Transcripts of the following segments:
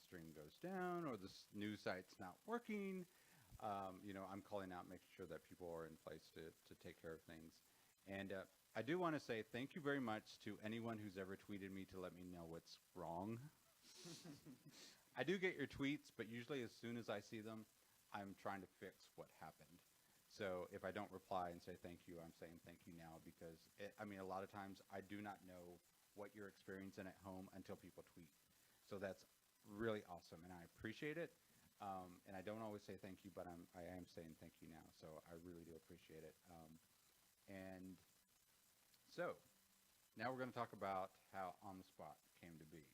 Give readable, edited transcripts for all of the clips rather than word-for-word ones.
stream goes down or the news site's not working, I'm calling out, making sure that people are in place to take care of things. And I do want to say thank you very much to anyone who's ever tweeted me to let me know what's wrong. I do get your tweets, but usually as soon as I see them, I'm trying to fix what happened. So if I don't reply and say thank you, I'm saying thank you now because, a lot of times I do not know what you're experiencing at home until people tweet. So that's really awesome, and I appreciate it. And I don't always say thank you, but I am saying thank you now. So I really do appreciate it. And so now we're going to talk about how On the Spot came to be.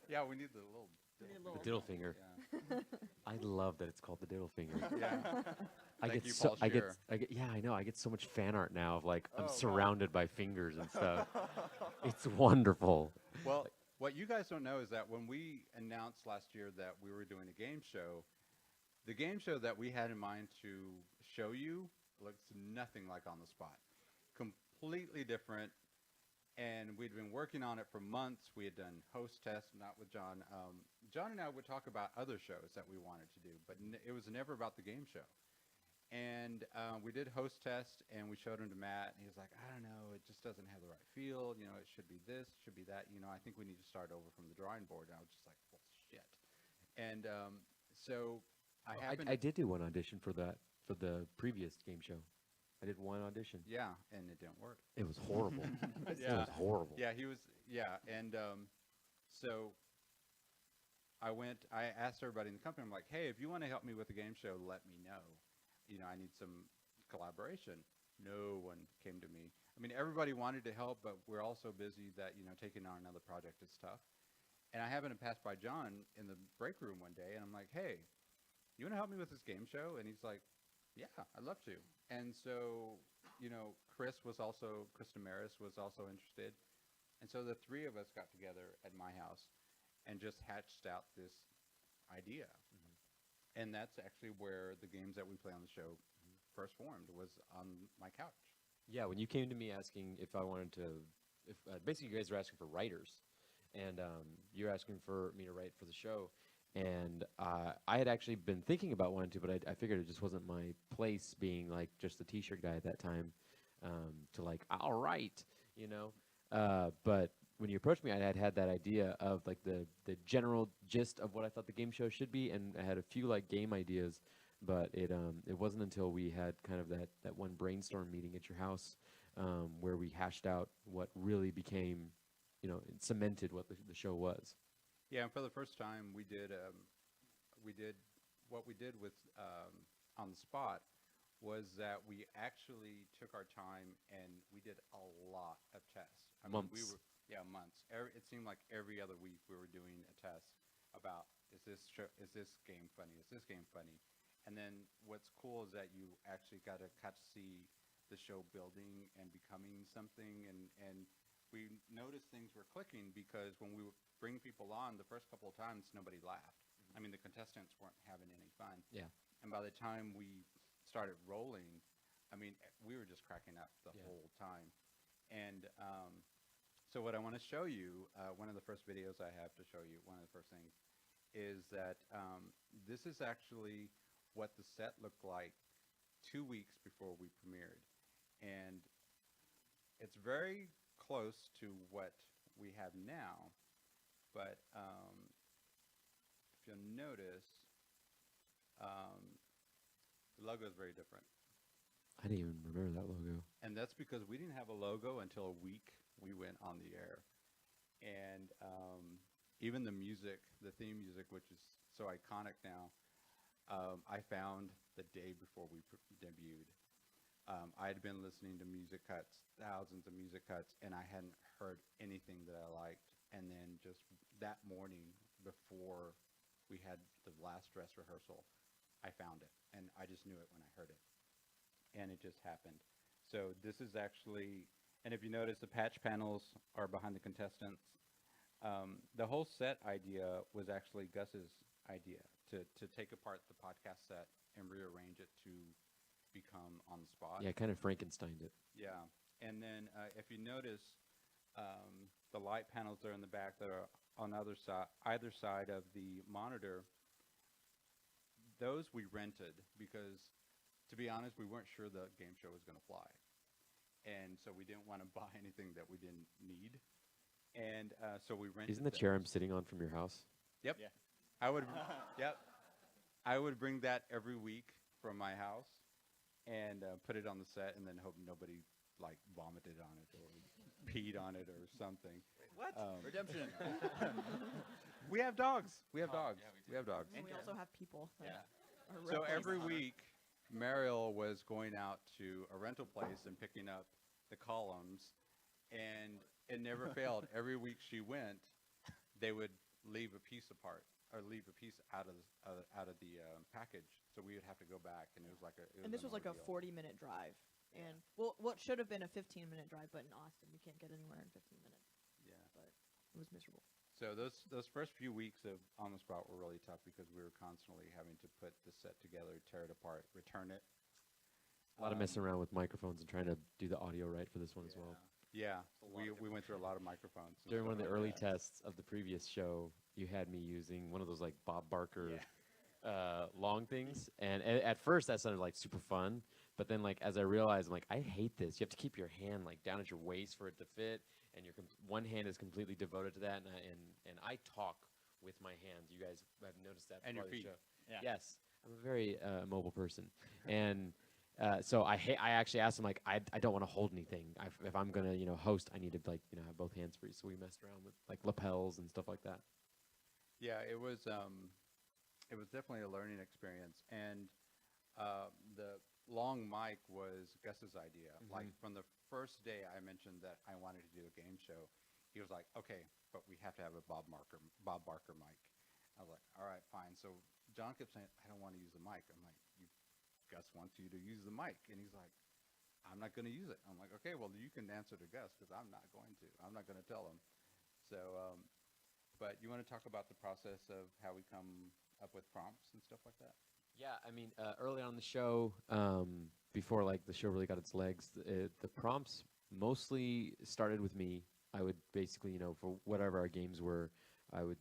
Yeah, we need the little The diddle finger. Yeah. I love that it's called the diddle finger. Yeah. I Thank get you, so Paul I get Scheer. I get yeah, I know. I get so much fan art now of like Oh, I'm wow. surrounded by fingers and stuff. It's wonderful. Well, what you guys don't know is that when we announced last year that we were doing a game show, the game show that we had in mind to show you looks nothing like On the Spot. Completely different. And we'd been working on it for months. We had done host tests, not with John. John and I would talk about other shows that we wanted to do, but it was never about the game show. And we did host test, and we showed him to Matt, and he was like, I don't know, it just doesn't have the right feel. It should be this, it should be that. I think we need to start over from the drawing board. And I was just like, well, shit. And so I happened. I did do one audition for the previous game show. I did one audition. Yeah, and it didn't work. It was horrible. It Yeah. was horrible. Yeah, he was. Yeah, and so I asked everybody in the company. I'm like, hey, if you want to help me with the game show, let me know. I need some collaboration. No one came to me. Everybody wanted to help, but we're all so busy that taking on another project is tough. And I happened to pass by John in the break room one day, and I'm like, hey, you want to help me with this game show? And he's like, yeah, I'd love to. And so, Chris Damaris was also interested. And so the three of us got together at my house and just hatched out this idea. And that's actually where the games that we play on the show first formed, was on my couch. Yeah, when you came to me asking if I wanted to, if basically you guys were asking for writers, and you're asking for me to write for the show, and I had actually been thinking about wanting to, but I figured it just wasn't my place, being like just the T-shirt guy at that time, to like, I'll write, but when you approached me, I had that idea of like the general gist of what I thought the game show should be, and I had a few like game ideas, but it wasn't until we had kind of that one brainstorm meeting at your house, where we hashed out what really became, it cemented what the show was. Yeah, and for the first time, we did what we did with On the Spot was that we actually took our time and we did a lot of tests. Months. Months. It seemed like every other week we were doing a test about, is this game funny? Is this game funny? And then what's cool is that you actually got to see the show building and becoming something, and we noticed things were clicking because when we would bring people on, the first couple of times nobody laughed. The contestants weren't having any fun. Yeah. And by the time we started rolling, we were just cracking up the whole time. And so what I want to show you, one of the first videos I have to show you, one of the first things, is that this is actually what the set looked like 2 weeks before we premiered. And it's very close to what we have now, but if you'll notice, the logo is very different. I didn't even remember that logo. And that's because we didn't have a logo until a week we went on the air. And even the music, the theme music, which is so iconic now, I found the day before we debuted. I had been listening to music cuts, thousands of music cuts, and I hadn't heard anything that I liked. And then just that morning before we had the last dress rehearsal, I found it. And I just knew it when I heard it. And it just happened. So this is actually, and if you notice, the patch panels are behind the contestants. The whole set idea was actually Gus's idea, to take apart the podcast set and rearrange it to become On the Spot. Yeah, kind of Frankensteined it. Yeah. And then if you notice, the light panels there in the back that are on either side of the monitor, those we rented because, to be honest, we weren't sure the game show was going to fly. And so we didn't want to buy anything that we didn't need. And so we rented. Isn't the chair I'm sitting on from your house? Yep. Yeah. I would. Yep. I would bring that every week from my house and put it on the set, and then hope nobody like vomited on it or peed on it or something. What? Redemption. We have dogs. We have dogs. yeah, we do. We have dogs. And we also have people. That Yeah. are So replacing every us. week, Mariel was going out to a rental place and picking up the columns, and it never failed. Every week she went, they would leave a piece apart or leave a piece out of the package. So we would have to go back, and it was like a. And this was like a 40-minute drive. And well, what should have been a 15-minute drive, but in Austin you can't get anywhere in 15 minutes. Yeah. But it was miserable. So those first few weeks of On the Spot were really tough because we were constantly having to put the set together, tear it apart, return it. A lot of messing around with microphones and trying to do the audio right for this one as well. Yeah, a lot of we went through a lot of microphones. and During one of stuff the like early that. tests of the previous show, you had me using one of those like Bob Barker long things, and at first that sounded like super fun. But then, like as I realized, I'm like, I hate this. You have to keep your hand like down at your waist for it to fit, and your one hand is completely devoted to that. And I talk with my hands. You guys have noticed that. And your throughout the feet. show. Yeah. Yes, I'm a very mobile person, and so I actually asked him like, I don't want to hold anything. If I'm gonna host, I need to like have both hands free. So we messed around with like lapels and stuff like that. Yeah, it was definitely a learning experience, and the long mic was Gus's idea. Like from the first day I mentioned that I wanted to do a game show, he was like, okay, but we have to have a Bob Barker mic. I was like, all right, fine. So John kept saying, I don't want to use the mic. I'm like, Gus wants you to use the mic. And he's like, I'm not going to use it. I'm like, okay, well, you can answer to Gus because I'm not going to. I'm not going to tell him. So, but you want to talk about the process of how we come up with prompts and stuff like that? Yeah, I mean, early on in the show, before like the show really got its legs, the prompts mostly started with me. I would basically, for whatever our games were, I would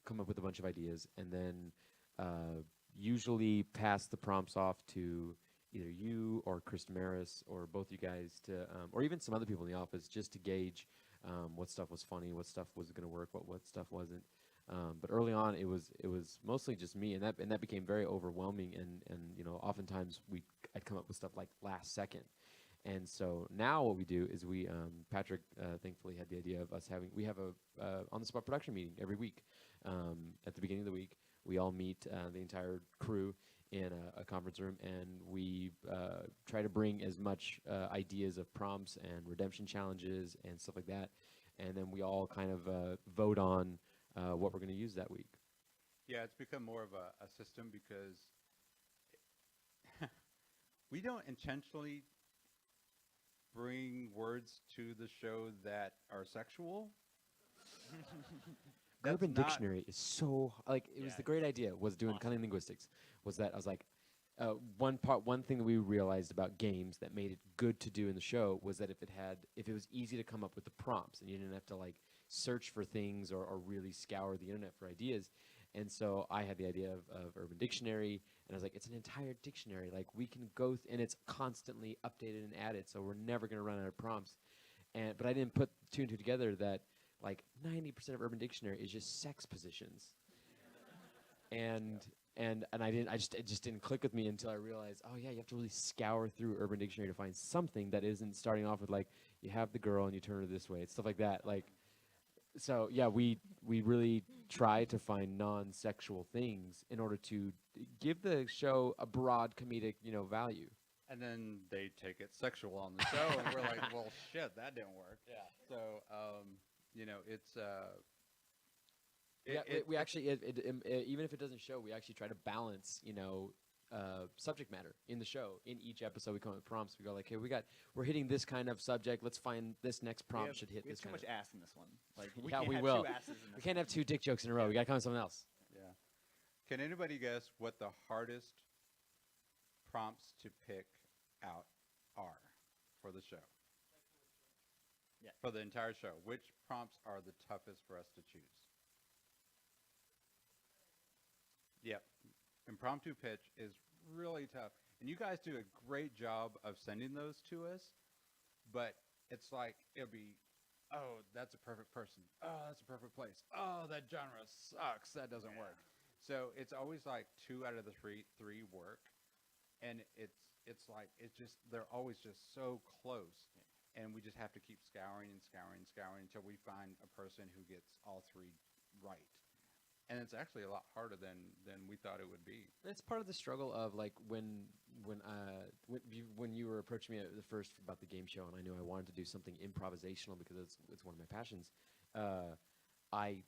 come up with a bunch of ideas, and then usually pass the prompts off to either you or Chris Damaris or both you guys to, or even some other people in the office, just to gauge what stuff was funny, what stuff was going to work, what stuff wasn't. But early on, it was mostly just me, and that became very overwhelming. And oftentimes I'd come up with stuff like last second. And so now what we do is we Patrick thankfully had the idea of us having a on the spot production meeting every week. At the beginning of the week, we all meet the entire crew in a conference room, and we try to bring as much ideas of prompts and redemption challenges and stuff like that, and then we all kind of vote on what we're going to use that week. Yeah, it's become more of a system because we don't intentionally bring words to the show that are sexual. Urban not- Dictionary is so like it was Yeah, the great idea was doing awesome. cunning linguistics. Was that I was like one thing that we realized about games that made it good to do in the show was that if it was easy to come up with the prompts and you didn't have to like search for things or really scour the internet for ideas. And so I had the idea of Urban Dictionary, and I was like, it's an entire dictionary. Like we can go and it's constantly updated and added, so we're never going to run out of prompts. But I didn't put two and two together that like 90% of Urban Dictionary is just sex positions. And it just didn't click with me until I realized, oh yeah, you have to really scour through Urban Dictionary to find something that isn't starting off with like you have the girl and you turn her this way, stuff like that. Like, so yeah, we really try to find non-sexual things in order to give the show a broad comedic value. And then they take it sexual on the show, and we're like, well, shit, that didn't work. Yeah. So, it's We actually even if it doesn't show, we actually try to balance subject matter in the show. In each episode, we come up with prompts. We go like, hey, we're hitting this kind of subject. Let's find this next prompt should hit We have this too kind much of. ass in this one. Like Yeah, can't we have will. Two asses in We this can't one. have two dick jokes in a row. We gotta come up with something else. yeah. Can anybody guess what the hardest prompts to pick out are for the show? Yeah. for the entire show. Which prompts are the toughest for us to choose? Yep. Impromptu pitch is really tough. And you guys do a great job of sending those to us, but it's like it'll be, oh, that's a perfect person. Oh, that's a perfect place. Oh, that genre sucks. That doesn't work. So it's always like 2 out of the three work, and it's like it's just they're always just so close, and we just have to keep scouring and scouring and scouring until we find a person who gets all 3 right. And it's actually a lot harder than we thought it would be. It's part of the struggle of like when you were approaching me at the first about the game show, and I knew I wanted to do something improvisational because it's one of my passions. I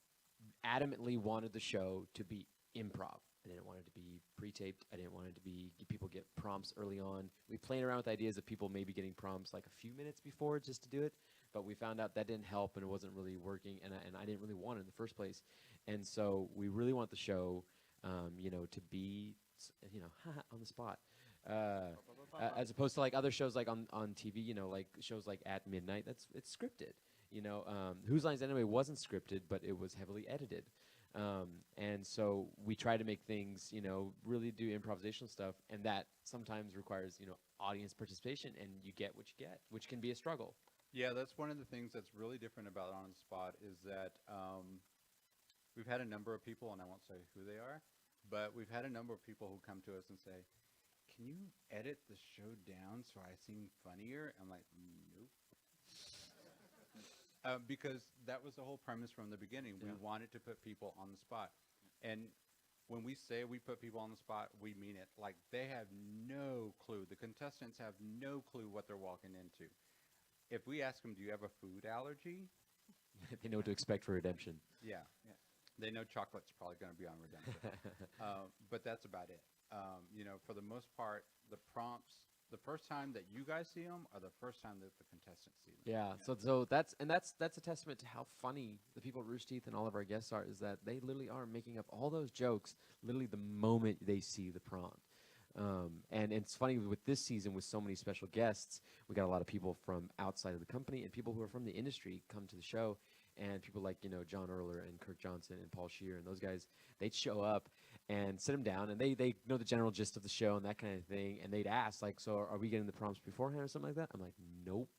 adamantly wanted the show to be improv. I didn't want it to be pre-taped. I didn't want it to be people get prompts early on. We played around with ideas of people maybe getting prompts like a few minutes before just to do it, but we found out that didn't help and it wasn't really working, and I didn't really want it in the first place. And so we really want the show, to be, on the spot. As opposed to like other shows like on TV, like shows like At Midnight, it's scripted. Whose Lines Anyway wasn't scripted, but it was heavily edited. And so we try to make things, really do improvisational stuff, and that sometimes requires, audience participation, and you get what you get, which can be a struggle. Yeah, that's one of the things that's really different about On the Spot is that we've had a number of people, and I won't say who they are, but we've had a number of people who come to us and say, can you edit the show down so I seem funnier? I'm like, nope. Because that was the whole premise from the beginning. We wanted to put people on the spot. And when we say we put people on the spot, we mean it. Like, they have no clue. The contestants have no clue what they're walking into. If we ask them, do you have a food allergy? They know what to expect for Redemption. Yeah. They know chocolate's probably going to be on Redemption. But that's about it. For the most part, the prompts, the first time that you guys see them are the first time that the contestants see them. Yeah. So that's a testament to how funny the people at Rooster Teeth and all of our guests are, is that they literally are making up all those jokes literally the moment they see the prompt. And it's funny with this season with so many special guests, we got a lot of people from outside of the company and people who are from the industry come to the show, and people like, John Erler and Kirk Johnson and Paul Scheer and those guys, they'd show up and sit them down, and they know the general gist of the show and that kind of thing, and they'd ask, like, so are we getting the prompts beforehand or something like that? I'm like, nope.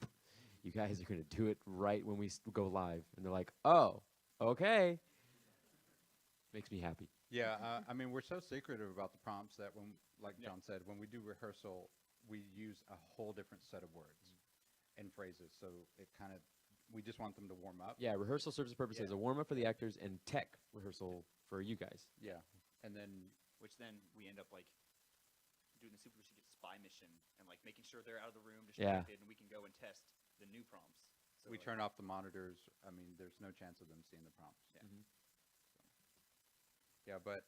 You guys are going to do it right when we go live. And they're like, oh, okay. Makes me happy. Yeah, we're so secretive about the prompts that when, like John said, when we do rehearsal, we use a whole different set of words and phrases. So it kind of, we just want them to warm up. Yeah, rehearsal serves the purpose as a warm-up for the actors and tech rehearsal for you guys. Yeah, and then Which then we end up like doing the super secret spy mission and like making sure they're out of the room distracted, and we can go and test the new prompts. So we turn off the monitors. There's no chance of them seeing the prompts. Yeah. Mhm. Yeah, but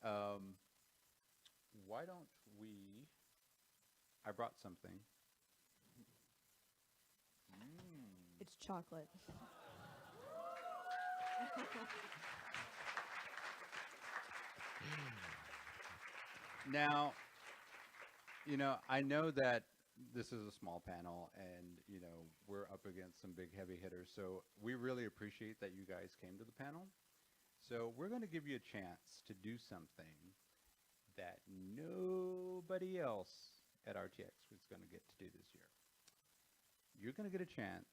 why don't we? I brought something. It's chocolate. Now, I know that this is a small panel, and we're up against some big heavy hitters. So we really appreciate that you guys came to the panel. So we're going to give you a chance to do something that nobody else at RTX was going to get to do this year. You're going to get a chance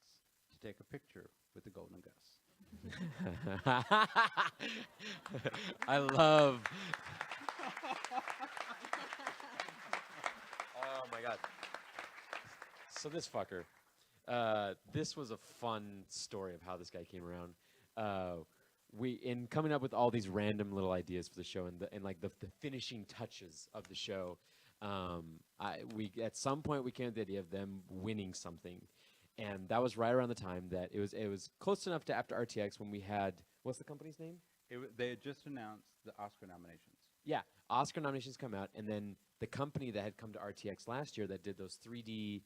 to take a picture with the Golden Gus. I love. Oh my god. So this fucker. This was a fun story of how this guy came around. In coming up with all these random little ideas for the show and the finishing touches of the show, we at some point we came to the idea of them winning something, and that was right around the time that it was close enough to after RTX when we had, what's the company's name? They had just announced the Oscar nominations. Yeah, Oscar nominations come out, and then the company that had come to RTX last year that did those 3D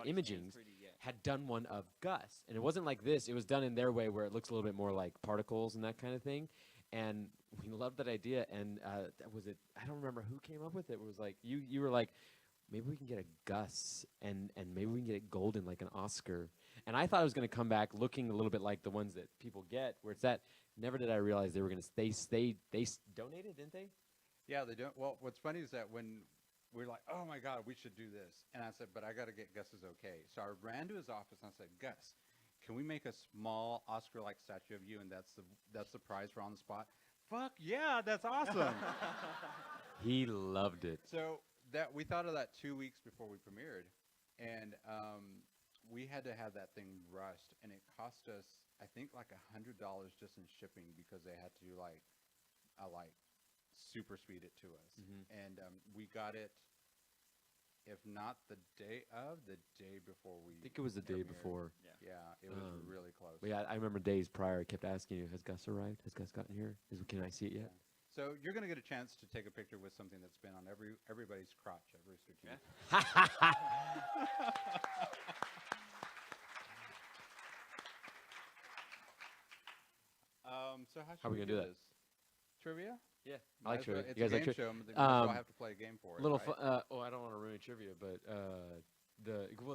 imagings 3D, yeah. had done one of Gus, and it wasn't like this. It was done in their way where it looks a little bit more like particles and that kind of thing. And we loved that idea. And was it? I don't remember who came up with it. It was like you were like, maybe we can get a Gus, and maybe we can get it golden like an Oscar. And I thought it was going to come back looking a little bit like the ones that people get, where it's at. Never did I realize they were going to. They donated, didn't they? Yeah, they don't. Well, what's funny is that when we're like, oh my God, we should do this, and I said, but I got to get Gus's okay. So I ran to his office and I said, Gus, can we make a small Oscar-like statue of you, and that's the prize for on the spot? Fuck yeah, that's awesome. He loved it. So that we thought of that 2 weeks before we premiered, and we had to have that thing rushed, and it cost us, I think, like $100 just in shipping because they had to like super speed it to us, and we got it. If not the day before we. I think it was the day premiered. before. Yeah, it was really close. But yeah, I remember days prior. I kept asking you, "Has Gus arrived? Has Gus gotten here? Can I see it yet?" So you're gonna get a chance to take a picture with something that's been on everybody's crotch at Rooster Teeth. So how we should gonna do that? this? Trivia? Yeah, I Might like as well- trivia. It's You guys a like game trivia? show. We might as well have to play a game for it. Little right? I don't want to ruin trivia, but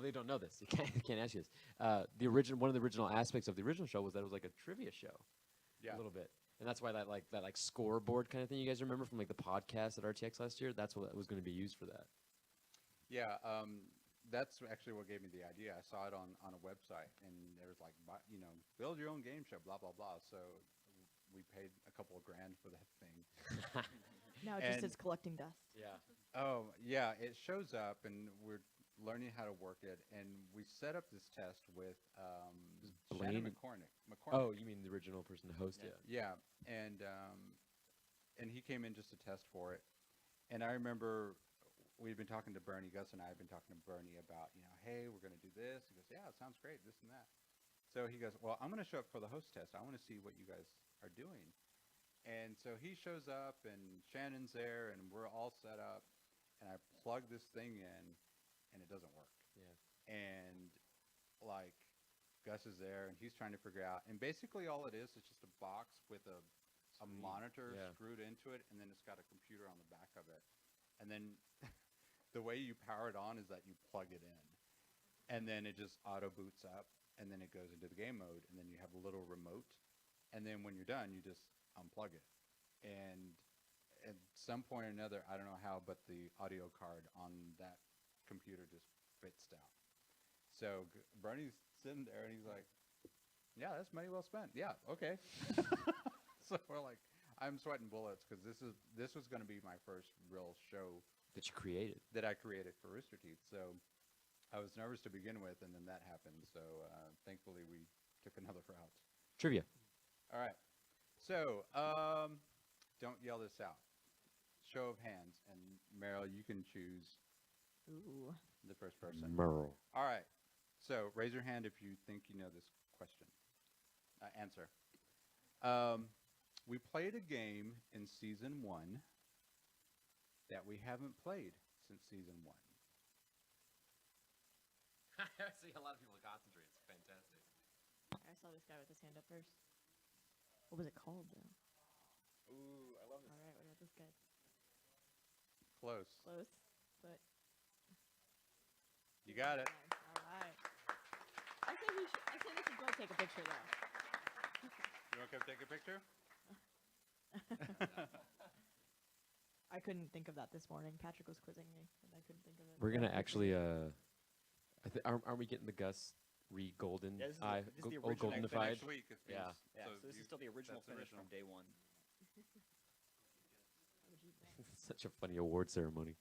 they don't know this. You can't ask you this. One of the original aspects of the original show was that it was like a trivia show, Yeah. a little bit, and that's why that scoreboard kind of thing you guys remember from like the podcast at RTX last year. That's what was going to be used for that. Yeah, that's actually what gave me the idea. I saw it on a website, and there was like, build your own game show, blah blah blah. So we paid a couple of grand for that thing. Now it just And- says collecting dust. Yeah. Oh yeah, it shows up, and we're learning how to work it. And we set up this test with Shannon Blaine? McCormick. Oh, you mean the original person to host it? Yeah, and he came in just to test for it. And I remember we'd been talking to Bernie. Gus and I had been talking to Bernie about, hey, we're going to do this. He goes, yeah, it sounds great, this and that. So he goes, well, I'm going to show up for the host test. I want to see what you guys are doing. And so he shows up, and Shannon's there, and we're all set up. And I plug this thing in, and it doesn't work. Yeah. And like Gus is there, and he's trying to figure out. And basically, all it is just a box with a monitor screwed into it, and then it's got a computer on the back of it. And then the way you power it on is that you plug it in, and then it just auto boots up, and then it goes into the game mode, and then you have a little remote, and then when you're done, you just unplug it. And at some point or another, I don't know how, but the audio card on that computer just blitzed out. So Bernie's sitting there, and he's like, yeah, that's money well spent. Yeah, okay. So we're like, I'm sweating bullets, because this was going to be my first real show That you created. that I created for Rooster Teeth. So I was nervous to begin with, and then that happened. So thankfully, we took another route. Trivia. All right. So don't yell this out. Show of hands, and Meryl, you can choose Ooh. the first person. Merle. All right. So raise your hand if you think you know this question. Answer. We played a game in season 1 that we haven't played since season 1. I see a lot of people concentrate. It's fantastic. I saw this guy with his hand up first. What was it called, though? Ooh, I love this. All right, what about this guy? Close. Close, but You got it. all right. I say we should go take a picture though. You want to come take a picture? I couldn't think of that this morning. Patrick was quizzing me, and I couldn't think of it. We're gonna actually. Aren't we getting the Gus re-golden Yeah, this is the- eye? this is the Or original. The goldenified? next week. It's Yeah. Yeah, so this is still the original that's the finish original. from day one. Such a funny award ceremony.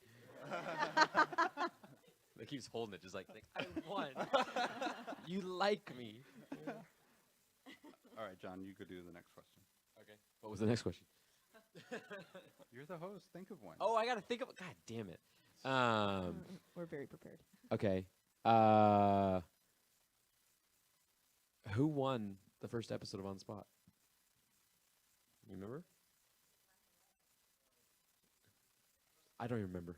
He keeps holding it, just like I won. You like me. All right, John, you could do the next question. Okay. What was the next question? You're the host. Think of one. Oh, I gotta think of. God damn it. We're very prepared. Okay. Who won the first episode of On Spot? You remember? I don't even remember.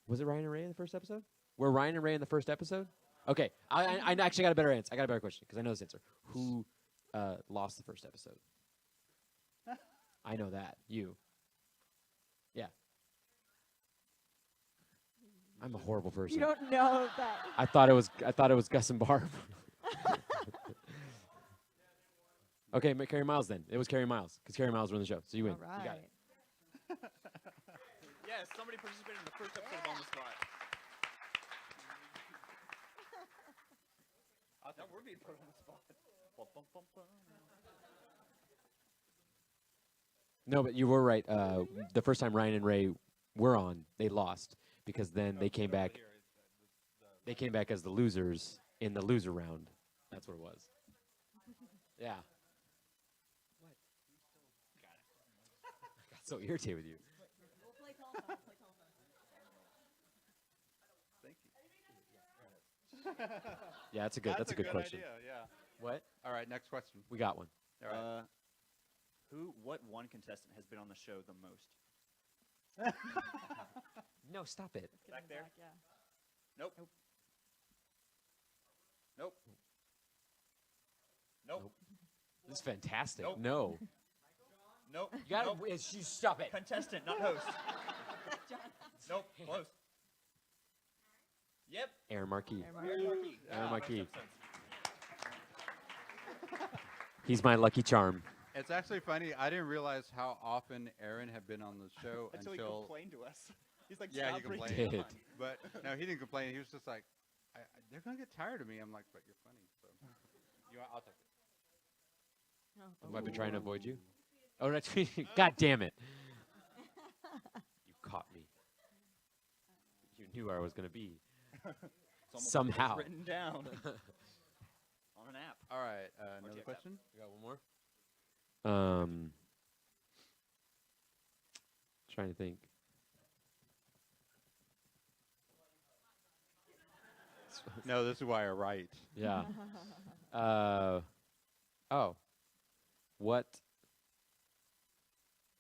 Was it Ryan and Ray in the first episode? Were Ryan and Ray in the first episode? Okay. I actually got a better answer. I got a better question because I know this answer. Who lost the first episode? I know that. You. Yeah. I'm a horrible person. You don't know that. I thought it was Gus and Barb. Okay, Carrie Miles then. It was Carrie Miles because Carrie Miles were in the show, so you win. All right. You got it. Yes, somebody participated in the first episode of On the Spot. Now we're being put on the spot. Bum, bum, bum, bum. No, but you were right. The first time Ryan and Ray were on, they lost because then they came back. They came back as the losers in the loser round. That's what it was. Yeah. What? I got so irritated with you. We'll play telephone. Thank you. Yeah, that's a good question. Idea, yeah. What? All right, next question. We got one. All right. What one contestant has been on the show the most? No, stop it. Let's get Back him there? Back, yeah. Nope. Nope. Nope. This is fantastic. Nope. No. Nope. You gotta Nope. you stop it. Contestant, not host. Nope. Close. Yep. Aaron Marquis. Aaron Marquis. Aaron Marquis. Makes sense. He's my lucky charm. It's actually funny. I didn't realize how often Aaron had been on the show Until he complained to us. He's like, Yeah, he stop bringing complained. him on." But no, he didn't complain. He was just like, they're gonna get tired of me. I'm like, but you're funny. So I'll take it. Oh. I've been trying to avoid you. Oh, that's God damn it! You caught me. You knew where I was gonna be. It's almost Somehow. written down on an app. All right, RTX another app. question. We got one more. Trying to think. No, this is why I write. Yeah. Oh. What?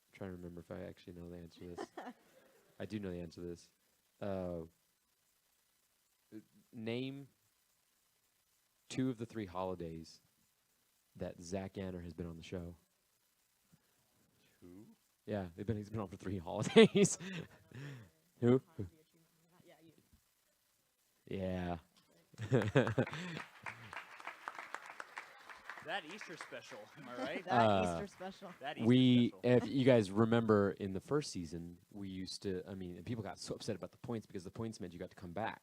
I'm trying to remember if I actually know the answer to this. I do know the answer to this. Name 2 of the 3 holidays that Zach Anner has been on the show. 2. Yeah, he's been on for 3 holidays. Who? Yeah, you. Yeah. That Easter special, am I right? That Easter special. That Easter We, special. if you guys remember in the first season, we used to, and people got so upset about the points because the points meant you got to come back.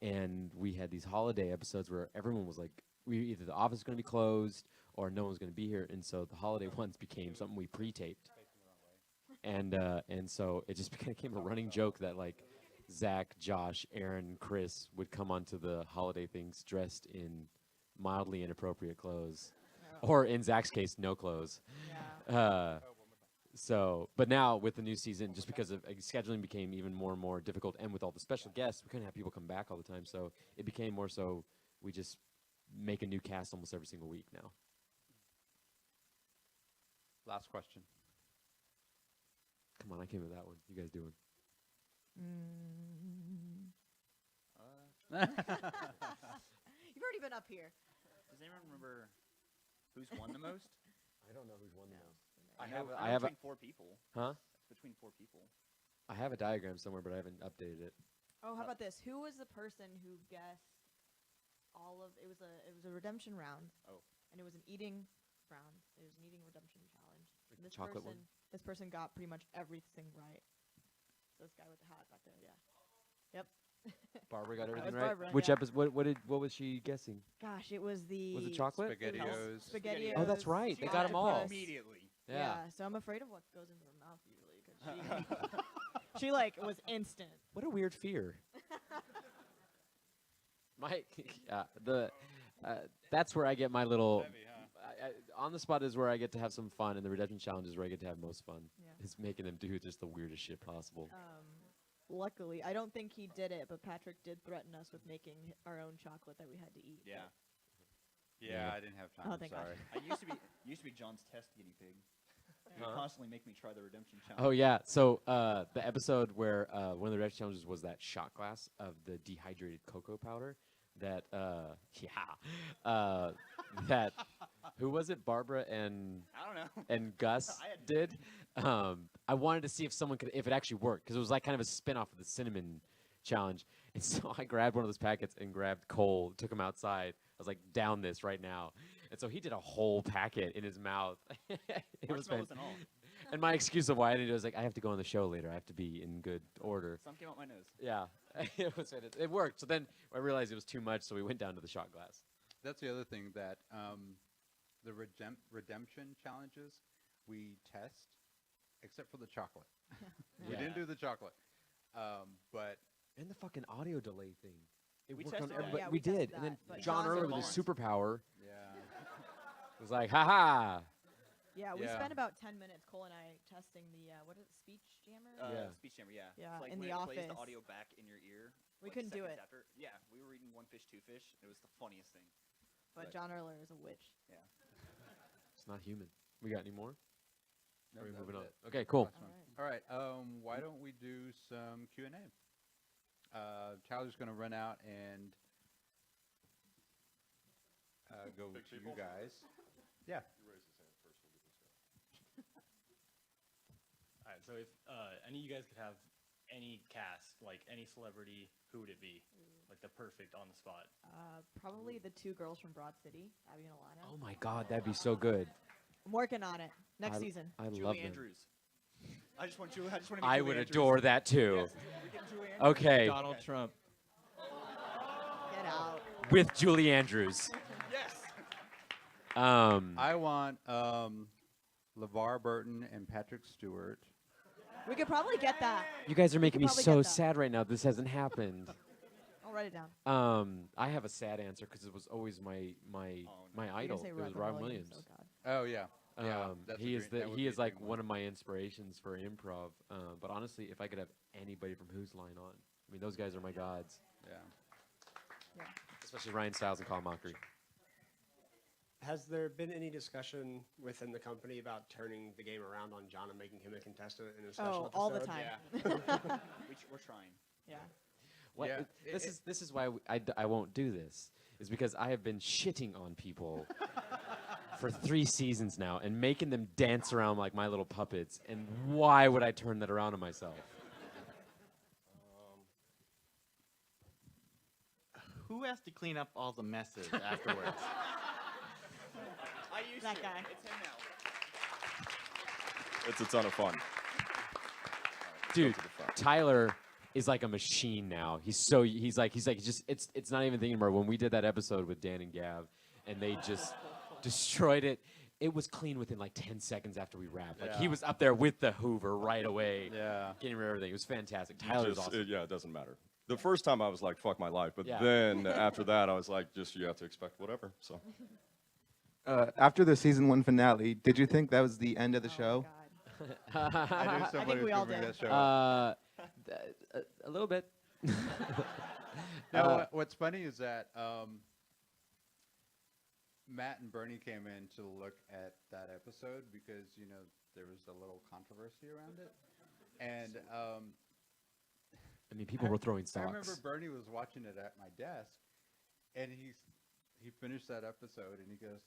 And we had these holiday episodes where everyone was like, either the office is going to be closed or no one's going to be here. And so the holiday ones became something we pre-taped. And so it just became a running joke that like Zach, Josh, Aaron, Chris would come onto the holiday things dressed in mildly inappropriate clothes. Or in Zach's case, no clothes. Yeah. But now with the new season, just because of scheduling became even more and more difficult, and with all the special guests, we couldn't have people come back all the time. So it became more so we just make a new cast almost every single week now. Last question. Come on, I came with that one. You guys doing? You've already been up here. Does anyone remember who's won the most? I don't know who's won now. I I have between 4 people. Huh? It's between 4 people. I have a diagram somewhere, but I haven't updated it. Oh, how about this? Who was the person who guessed all of? It was a redemption round. Oh. And it was an eating round. It was an eating redemption challenge. Like And the chocolate one? This person got pretty much everything right. So this guy with the hat back there, yeah. Yep. Barbara got That everything was right. Barbara, Which yeah. episode? What was she guessing? Gosh, it was the. Was it chocolate? SpaghettiOs. SpaghettiOs. Oh, that's right. They got 'em octopus. all. Immediately. Yeah. So I'm afraid of what goes into her mouth usually, because she like was instant. What a weird fear. That's where I get my little. Heavy, huh? On the spot is where I get to have some fun, and the redemption challenge is where I get to have most fun. Yeah. Is making them do just the weirdest shit possible. Luckily, I don't think he did it, but Patrick did threaten us with making our own chocolate that we had to eat. Yeah. Yeah, I didn't have time. Oh, I'm thank God. sorry. I used to be John's test guinea pig. He would constantly make me try the redemption challenge. Oh yeah. So the episode where one of the redemption challenges was that shot glass of the dehydrated cocoa powder. That that who was it? Barbara and I don't know. and Gus I had to did. I wanted to see if someone could, if it actually worked, because it was like kind of a spin-off of the cinnamon challenge. And so I grabbed one of those packets and grabbed Cole, took him outside. I was like, down this right now. And so he did a whole packet in his mouth. It was Marshmallows and all. And my excuse of why I didn't do it was like, I have to go on the show later. I have to be in good order. Some came out my nose. Yeah, it worked. So then I realized it was too much, so we went down to the shot glass. That's the other thing that the redemption challenges we test, except for the chocolate. We didn't do the chocolate, but And the fucking audio delay thing. It We worked on tested that. everybody. Yeah, we we tested did. And then that, but John John Earl said with his bonds. superpower yeah, was like, haha. Yeah, we Yeah. spent about 10 minutes, Cole and I, testing the what is it, speech jammer? Yeah. Speech jammer, yeah. Yeah, It's like in when the it plays the office. audio back in your ear. We like, couldn't do seconds it. After. Yeah, we were reading One Fish, Two Fish. It was the funniest thing. But Right. John Erler is a witch. Yeah. It's not human. We got any more? no, Or are we that moving was on? it. Okay, cool. All right. All right, why don't we do some Q&A? Tyler's going to run out and go Big to you people? guys. Yeah. You raise his hand first, we'll get this guy. All right, so if any of you guys could have any cast, like any celebrity, who would it be? Like the perfect on the spot. Probably the two girls from Broad City, Abby and Alana. Oh my God, that'd be so good. I'm working on it. Next season. I Julie love them. Andrews. I just want Julie. I just want to. I would adore that too. Yes, we get Julie Andrews. Okay, Donald Trump. Get out. with Julie Andrews. Yes. I want LeVar Burton and Patrick Stewart. We could probably get that. You guys are making me probably so get that. sad right now. This hasn't happened. I'll write it down. I have a sad answer because it was always my no. my You're idol. gonna say It was Robin Robin Williams. Oh God. Oh yeah, yeah. That's a He is dream- that would he be is a like dream one of my inspirations for improv. But honestly, if I could have anybody from Who's Line On, I mean those guys are my gods. Yeah. Yeah. Especially Ryan Stiles and Colin Mockery. Has there been any discussion within the company about turning the game around on John and making him a contestant in a special Oh, all the episode? time. Yeah. we're trying. Yeah. What, Yeah, this is why I won't do this. Is because I have been shitting on people for 3 seasons now and making them dance around like my little puppets. And why would I turn that around on myself? Who has to clean up all the messes afterwards? I used That to. guy. It's him now. It's a ton of fun. Dude, to the front. Tyler is like a machine now. He's like just it's not even thinking about it. When we did that episode with Dan and Gav and they just destroyed it. It was clean within like 10 seconds after we wrapped. Like he Yeah. was up there with the Hoover right away. Yeah. Getting rid of everything. It was fantastic. You Tyler's just- awesome. yeah, it doesn't matter. The first time I was like, fuck my life. But Yeah. then after that, I was like, just you have to expect whatever. So After the season 1 finale, did you think that was the end of the Oh, show? God. I knew somebody we was all gonna bring did. that show up. A little bit. Now, what's funny is that Matt and Bernie came in to look at that episode because there was a little controversy around it, and I mean, people were throwing I remember socks. Bernie was watching it at my desk, and he finished that episode, and he goes,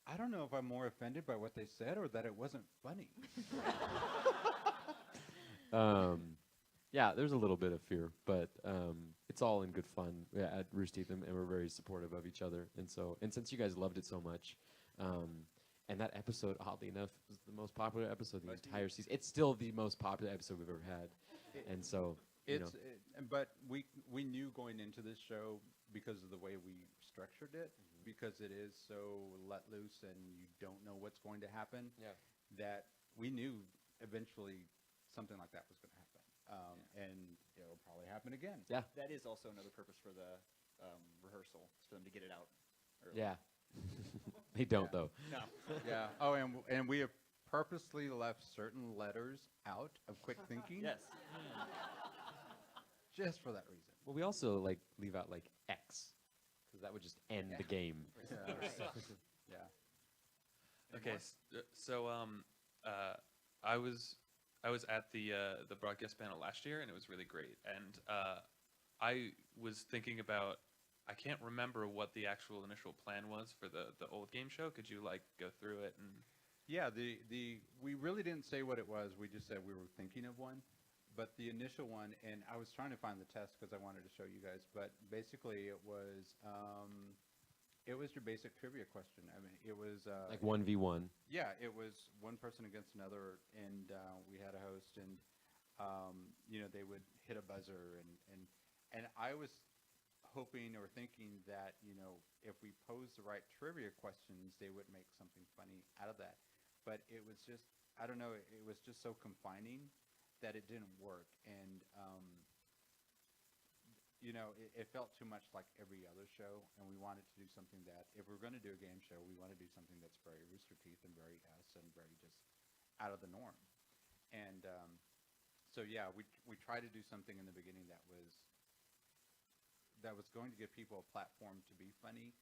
"I don't know if I'm more offended by what they said or that it wasn't funny." Yeah, there's a little bit of fear, but it's all in good fun at Rooster Teeth, and we're very supportive of each other. And since you guys loved it so much, and that episode, oddly enough, was the most popular episode of the entire season. It's still the most popular episode we've ever had, and so you know. But we knew going into this show because of the way we structured it, because it is so let loose and you don't know what's going to happen. Yeah. That we knew eventually something like that was going to happen, and it'll probably happen again. Yeah. That is also another purpose for the rehearsal, is for them to get it out early. Yeah. They don't Yeah. though. No. Yeah. Oh, and we have purposely left certain letters out of quick thinking. Yes. Just for that reason. Well, we also like leave out like X, because that would just end the game. Yeah. Yeah. Okay, I was at the broadcast panel last year, and it was really great. And I was thinking about, I can't remember what the actual initial plan was for the old game show. Could you like go through it and? Yeah, we really didn't say what it was. We just said we were thinking of one. but the initial one, and I was trying to find the test because I wanted to show you guys, but basically it was your basic trivia question. I mean, it was Like 1v1. yeah, it was one person against another, and we had a host, and they would hit a buzzer, and I was hoping or thinking that if we posed the right trivia questions, they would make something funny out of that. But it was just, I don't know, it was just so confining that it didn't work, and it felt too much like every other show, and we wanted to do something that, if we're going to do a game show, we want to do something that's very Rooster Teeth and very us and very just out of the norm. And so yeah, we tried to do something in the beginning that was going to give people a platform to be funny,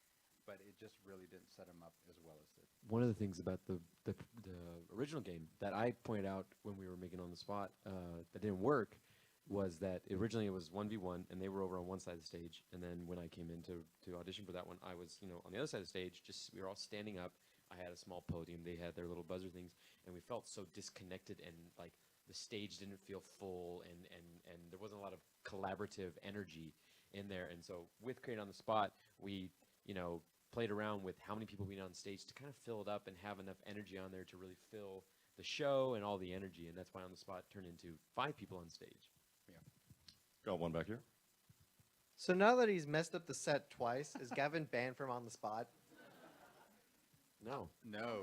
but it just really didn't set them up as well as it. One of the things about the original game that I pointed out when we were making on the spot that didn't work was that originally it was 1v1 and they were over on one side of the stage, and then when I came in to audition for that one, I was on the other side of the stage. Just we were all standing up. I had a small podium. They had their little buzzer things, and we felt so disconnected, and like the stage didn't feel full, and there wasn't a lot of collaborative energy in there. And so with Create on the Spot, we played around with how many people we need on stage to kind of fill it up and have enough energy on there to really fill the show and all the energy. And that's why On the Spot turned into 5 people on stage. Yeah. Got one back here. So now that he's messed up the set twice, is Gavin banned from On the Spot? No. No,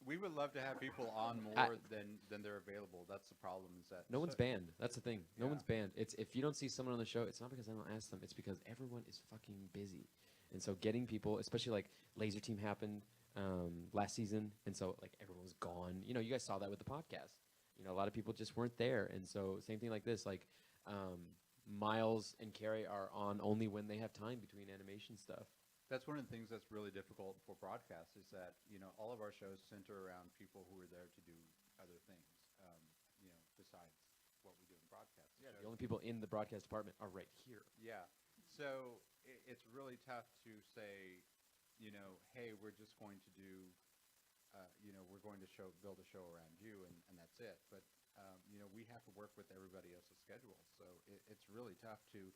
we would love to have people on more than they're available. That's the problem. Is that No one's banned. That's the thing. No Yeah. one's banned. It's if you don't see someone on the show, it's not because I don't ask them. It's because everyone is fucking busy. And so getting people, especially like Laser Team happened last season, and so like everyone was gone. You guys saw that with the podcast. A lot of people just weren't there, and so same thing like this. Like Miles and Carrie are on only when they have time between animation stuff. That's one of the things that's really difficult for broadcast is that, all of our shows center around people who are there to do other things, besides what we do in broadcast. Yeah, So- the only people in the broadcast department are right here. Yeah. So it's really tough to say, hey, we're just going to do, we're going to build a show around you, and that's it. But, we have to work with everybody else's schedule. So it's really tough to,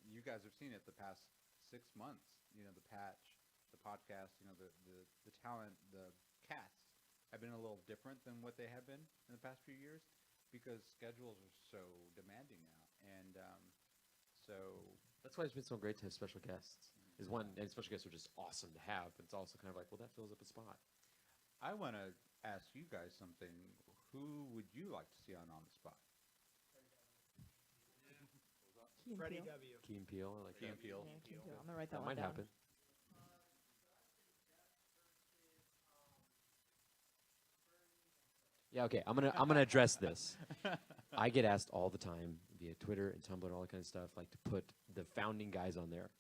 you guys have seen it the past 6 months, the patch, the podcast, the talent, the cast have been a little different than what they have been in the past few years because schedules are so demanding now. And so That's why it's been so great to have special guests. Is one, and special guests are just awesome to have, but it's also kind of like, well, that fills up a spot. I want to ask you guys something. Who would you like to see on the Spot? Key and Freddie Peele. W. Key and Peele, I like Key that. and Peele. Yeah, Key and Peele. I'm gonna write that, That one might down. happen. Yeah, okay. I'm gonna address this. I get asked all the time via Twitter and Tumblr and all that kind of stuff, like to put the founding guys on there.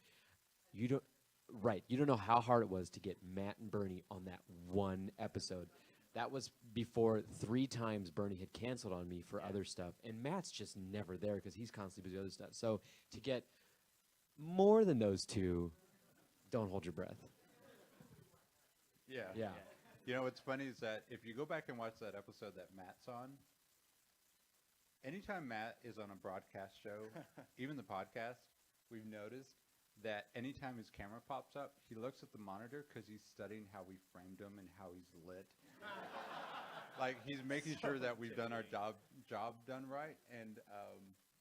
You don't know how hard it was to get Matt and Bernie on that one episode. That was before 3 times Bernie had canceled on me for other stuff, and Matt's just never there because he's constantly busy with other stuff. So to get more than those 2, don't hold your breath. Yeah. Yeah. What's funny is that if you go back and watch that episode that Matt's on, anytime Matt is on a broadcast show, even the podcast, we've noticed that anytime his camera pops up, he looks at the monitor because he's studying how we framed him and how he's lit. Like he's making sure that we've done our job done right, and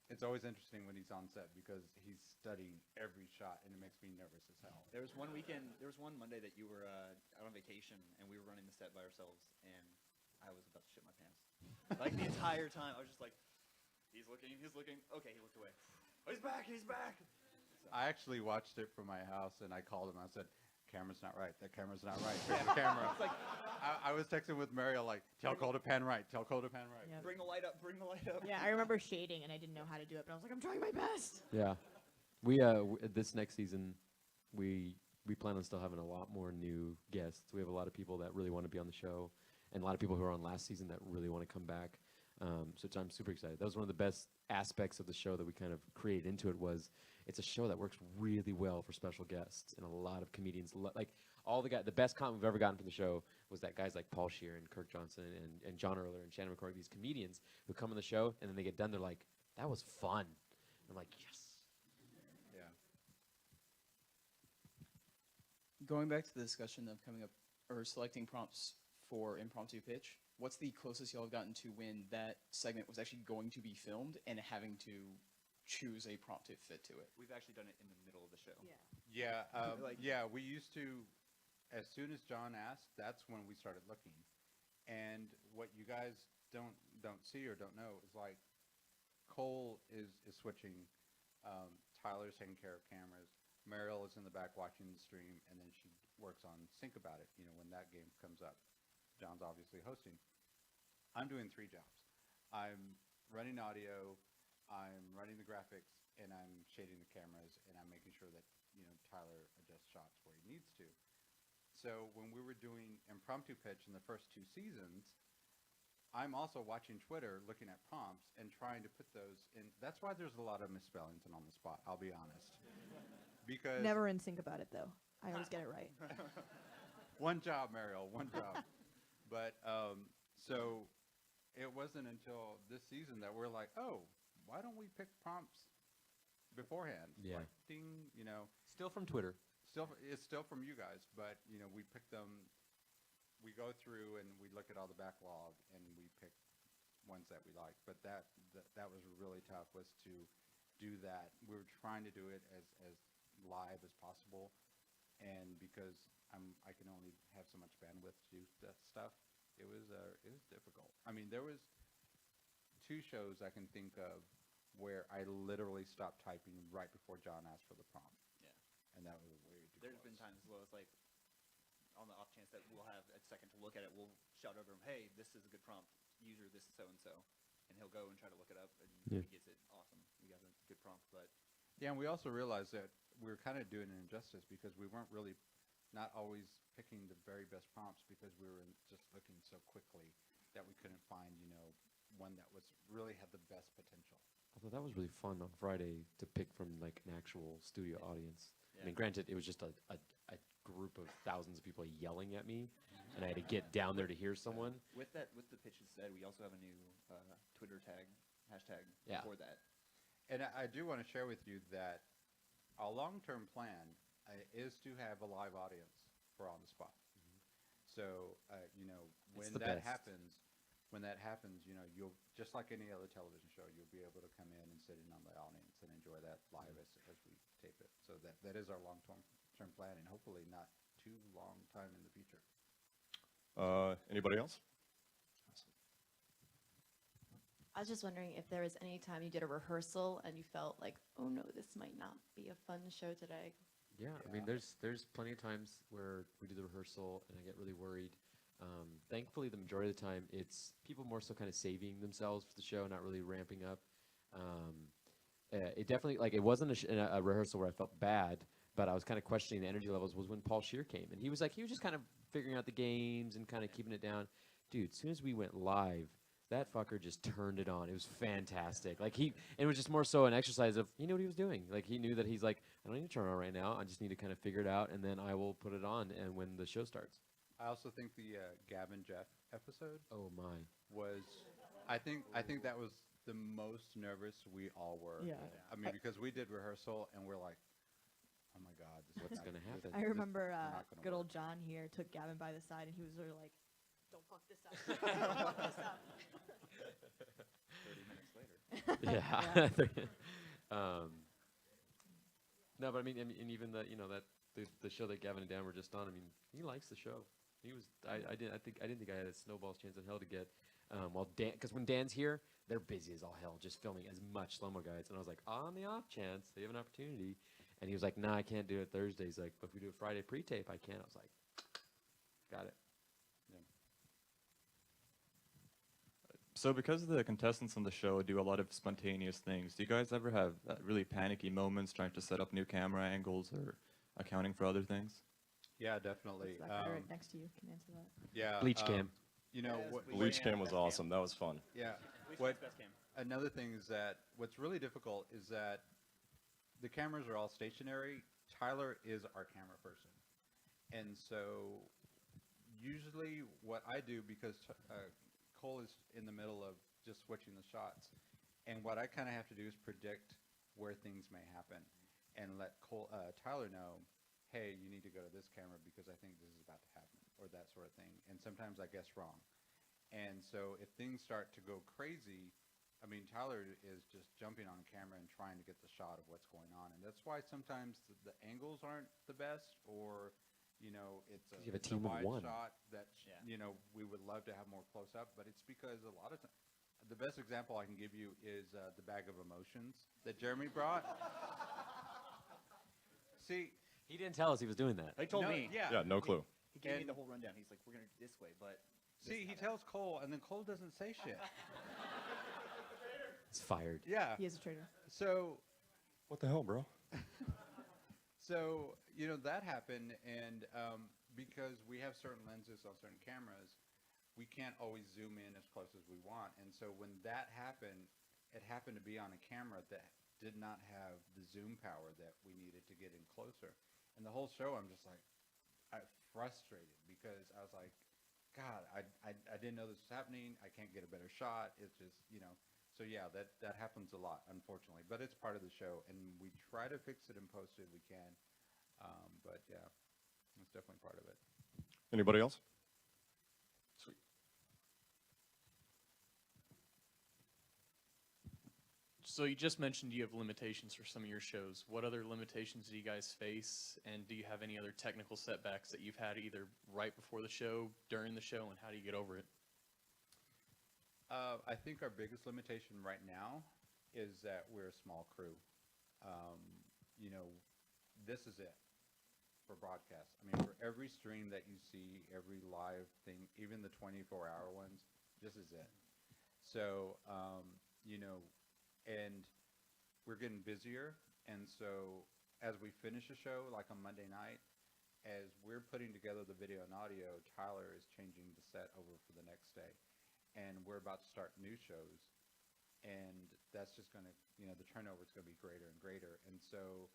it's always interesting when he's on set because he's studying every shot, and it makes me nervous as hell. There was one Monday that you were out on vacation, and we were running the set by ourselves, and I was about to shit my pants. Like the entire time, I was just like, he's looking. Okay, he looked away. Oh, he's back. So. I actually watched it from my house, and I called him. I said, camera's not right. That camera's not right. Fix the camera. It's like, I was texting with Mariel, like, tell Cole to pan right. Tell Cole to pan right. Yeah. bring the light up. Yeah, I remember shading, and I didn't know how to do it, but I was like, I'm trying my best. Yeah, we this next season, we plan on still having a lot more new guests. We have a lot of people that really want to be on the show, and a lot of people who were on last season that really want to come back. So I'm super excited. That was one of the best aspects of the show that we kind of created into it was it's a show that works really well for special guests, and a lot of comedians like all the best comment we've ever gotten from the show was that guys like Paul Scheer and Kirk Johnson and John Erler and Shannon McCormick, these comedians who come on the show and then they get done, they're like, that was fun. I'm like, yes. Yeah. Going back to the discussion of coming up or selecting prompts for impromptu pitch, what's the closest y'all have gotten to when that segment was actually going to be filmed and having to choose a prompt to fit to it? We've actually done it in the middle of the show. Yeah. Yeah, Like- yeah. We used to, as soon as John asked, that's when we started looking. And what you guys don't see or don't know is like Cole is switching, Tyler's taking care of cameras, Mariel is in the back watching the stream, and then she works on Sync About It. You know, when that game comes up, John's obviously hosting. I'm doing 3 jobs. I'm running audio, I'm running the graphics, and I'm shading the cameras, and I'm making sure that, you know, Tyler adjusts shots where he needs to. So when we were doing impromptu pitch in the first 2 seasons, I'm also watching Twitter, looking at prompts, and trying to put those in. That's why there's a lot of misspellings and on the spot, I'll be honest. Because Never in sync about it though. I always get it right. one job, Mariel, one job. But so it wasn't until this season that we're like, oh, why don't we pick prompts beforehand? Yeah. Like, ding, you know. Still from Twitter. It's still from you guys, but you know, we pick them. We go through and we look at all the backlog and we pick ones that we like. But that was really tough, was to do that. We were trying to do it as live as possible, and because I can only have so much bandwidth to do that stuff, it was difficult. I mean, there was 2 shows I can think of where I literally stopped typing right before John asked for the prompt. Yeah. And that was way too There's close. been times as well as like, on the off chance that we'll have a second to look at it, we'll shout over him, hey, this is a good prompt. User, this is so-and-so. And he'll go and try to look it up, and Yeah. he gets it awesome. We got a good prompt, but Yeah, and we also realized that we were kind of doing an injustice because we weren't really not always picking the very best prompts because we were just looking so quickly that we couldn't find, you know, one that was really had the best potential. Although that was really fun on Friday to pick from like an actual studio audience. I mean, Yeah. granted, it was just a group of thousands of people yelling at me, and I had to get down there to hear someone. with the pitches said, we also have a new Twitter tag, hashtag Yeah. for that. And I do want to share with you that our long-term plan is to have a live audience for On the Spot. So, you know, when the that best. happens, you know, you'll, just like any other television show, you'll be able to come in and sit in on the audience and enjoy that live as we tape it. So that is our long-term plan, and hopefully not too long time in the future. Anybody else? I was just wondering if there was any time you did a rehearsal and you felt like, oh no, this might not be a fun show today. Yeah, I mean, there's plenty of times where we do the rehearsal and I get really worried. Thankfully, the majority of the time, it's people more so kind of saving themselves for the show, not really ramping up. It definitely, like, it wasn't a rehearsal where I felt bad, but I was kind of questioning the energy levels was when Paul Scheer came. And he was just kind of figuring out the games and kind of keeping it down. Dude, as soon as we went live, that fucker just turned it on. It was fantastic. Like, it was just more so an exercise of, he knew what he was doing. Like, he knew that he's like, I don't need to turn it on right now. I just need to kind of figure it out, and then I will put it on and when the show starts. I also think the Gavin Jeff episode Oh, my. was, I think that was the most nervous we all were. Yeah. I mean, because we did rehearsal and we're like, oh my God, this is What's not- gonna this- happen? I this remember is not gonna good work. old John here took Gavin by the side and he was really like, don't fuck this up. Don't fuck this up. 30 minutes later. Yeah. No, but I mean, and even the the show that Gavin and Dan were just on. I mean, he likes the show. He was. I didn't think I had a snowball's chance in hell to get. While Dan, because when Dan's here, they're busy as all hell, just filming as much slow-mo guys. And I was like, on the off chance they have an opportunity, and he was like, nah, I can't do it Thursday. He's like, but if we do a Friday pre-tape, I can. I was like, got it. So because the contestants on the show do a lot of spontaneous things, do you guys ever have really panicky moments trying to set up new camera angles or accounting for other things? Yeah, definitely. That guy right next to you can answer that. Yeah. Bleach cam. You know, Yes, what, Bleach Bleach cam, cam was best cam. awesome. That was fun. yeah. Bleach What, Cam's best cam. another thing is that what's really difficult is that the cameras are all stationary. Tyler is our camera person. And so usually what I do, because Cole is in the middle of just switching the shots, and what I kind of have to do is predict where things may happen and let Tyler know, hey, you need to go to this camera because I think this is about to happen, or that sort of thing. And sometimes I guess wrong. And so if things start to go crazy, I mean, Tyler is just jumping on a camera and trying to get the shot of what's going on. And that's why sometimes the angles aren't the best, or, you know, it's a, You have a it's team of wide one. shot that, you know, we would love to have more close up, but it's because a lot of times, the best example I can give you is the bag of emotions that Jeremy brought. See, He didn't tell us he was doing that. He told no, me. Yeah. Yeah, no clue. He gave me And- the whole rundown. He's like, we're going to this way, but. See, he tells Cole, and then Cole doesn't say shit. He's fired. Yeah. He is a traitor. So, What the hell, bro? so you know that happened, and because we have certain lenses on certain cameras, we can't always zoom in as close as we want. And so when that happened, it happened to be on a camera that did not have the zoom power that we needed to get in closer. And the whole show, I'm just like, frustrated because I was like, God, I didn't know this was happening. I can't get a better shot. It's just, you know. So yeah, that happens a lot, unfortunately. But it's part of the show, and we try to fix it and post it if we can. But yeah, it's definitely part of it. Anybody else? Sweet. So you just mentioned you have limitations for some of your shows. What other limitations do you guys face, and do you have any other technical setbacks that you've had either right before the show, during the show, and how do you get over it? I think our biggest limitation right now is that we're a small crew. You know, this is it for broadcast. I mean, for every stream that you see, every live thing, even the 24-hour ones, this is it. So, you know, and we're getting busier. And so as we finish a show, like on Monday night, as we're putting together the video and audio, Tyler is changing the set over for the next day. And we're about to start new shows, and that's just going to, you know, the turnover is going to be greater and greater. And so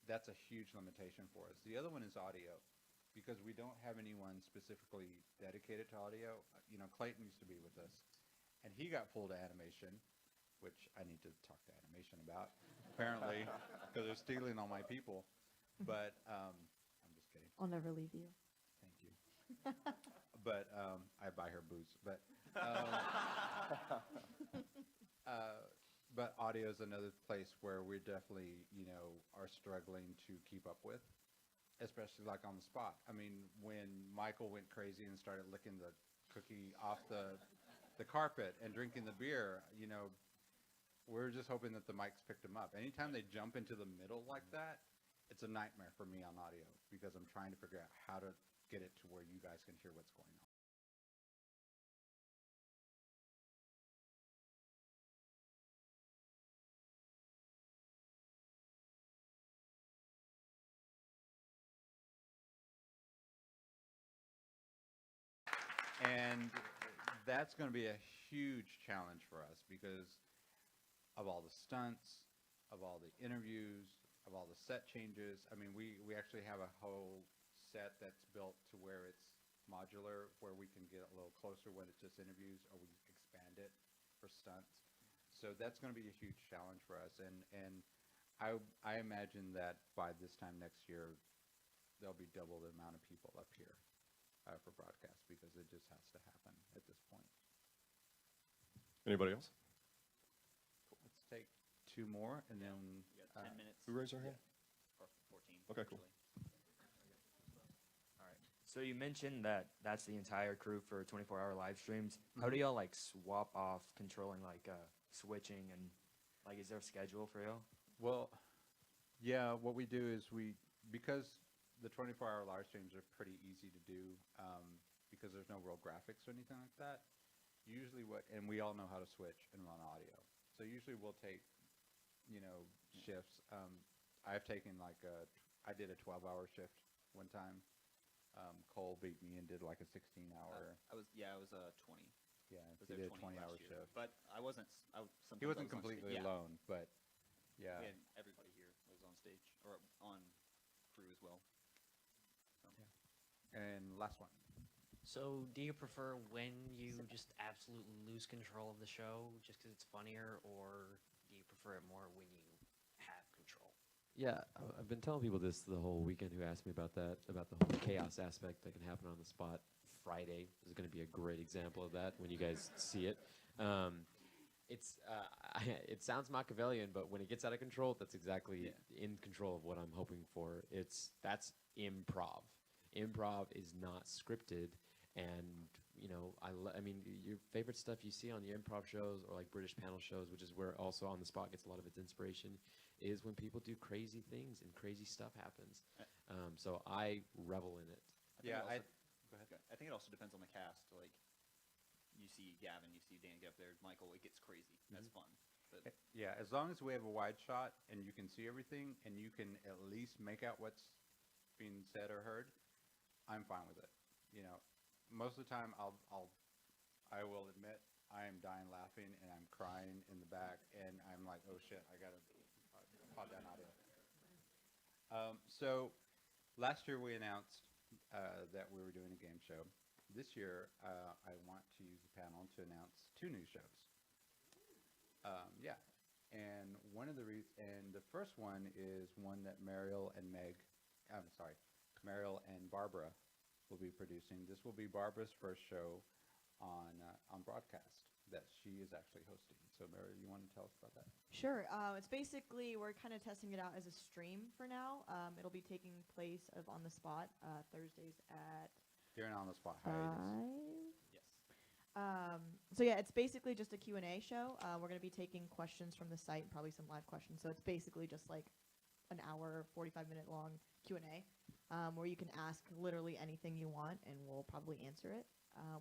that's a huge limitation for us. The other one is audio, because we don't have anyone specifically dedicated to audio. You know, Clayton used to be with us, and he got pulled to animation, which I need to talk to animation about, apparently, because they're stealing all my people. But I'm just kidding. I'll never leave you. Thank you. But I buy her booze. But audio is another place where we definitely, you know, are struggling to keep up with, especially like on the spot. I mean, when Michael went crazy and started licking the cookie off the carpet and drinking the beer, you know, we're just hoping that the mics picked him up. Anytime they jump into the middle like that, it's a nightmare for me on audio because I'm trying to figure out how to get it to where you guys can hear what's going on. And that's going to be a huge challenge for us because of all the stunts, of all the interviews, of all the set changes. I mean, we actually have a whole set that's built to where it's modular, where we can get a little closer when it's just interviews, or we expand it for stunts. So that's going to be a huge challenge for us. And I imagine that by this time next year, there'll be double the amount of people up here for broadcast, because it just has to happen at this point. Anybody else? Let's take two more, and then We got 10 minutes. Who raised their hand? Or 14. Okay, cool. All right. So you mentioned that that's the entire crew for 24-hour live streams. How do y'all like swap off controlling like switching and like is there a schedule for y'all? Well, yeah, what we do is because the 24-hour live streams are pretty easy to do because there's no real graphics or anything like that. Usually and we all know how to switch and run audio. So usually we'll take, you know, shifts. I've taken like I did a 12-hour shift one time. Cole beat me and did like a 16-hour. I was 20. Yeah, I was he there did a 20 20-hour last year. shift. But I wasn't. He wasn't completely alone, but yeah. We had everybody here was on or on crew as well. So. And last one. So, do you prefer when you just absolutely lose control of the show just because it's funnier, or do you prefer it more when you have control? Yeah, I've been telling people this the whole weekend who asked me about that, about the whole chaos aspect that can happen on the spot. Friday is going to be a great example of that when you guys see it. It sounds Machiavellian, but when it gets out of control, that's exactly in control of what I'm hoping for. That's improv. Improv is not scripted, and I mean, your favorite stuff you see on the improv shows or like British panel shows, which is where also on the spot gets a lot of its inspiration, is when people do crazy things and crazy stuff happens. So I revel in it. Go ahead. I think it also depends on the cast. Like, you see Gavin, you see Dan get up there, Michael. It gets crazy. That's fun. But Yeah, as long as we have a wide shot and you can see everything and you can at least make out what's being said or heard, I'm fine with it. Most of the time I will admit I am dying laughing and I'm crying in the back and I'm like, oh shit, I gotta pod that audio. So last year we announced that we were doing a game show. This year I want to use the panel to announce 2 new shows. Yeah, and the first one is one that Mariel and Barbara will be producing. This will be Barbara's first show on broadcast that she is actually hosting. So Mariel, you want to tell us about that? Sure. It's basically, we're kind of testing it out as a stream for now. It'll be taking place on the spot Thursdays at During on the spot 5. hiatus. yes. So yeah, it's basically just a Q&A show. We're going to be taking questions from the site, probably some live questions. So it's basically just like an hour, 45-minute long Q&A where you can ask literally anything you want, and we'll probably answer it.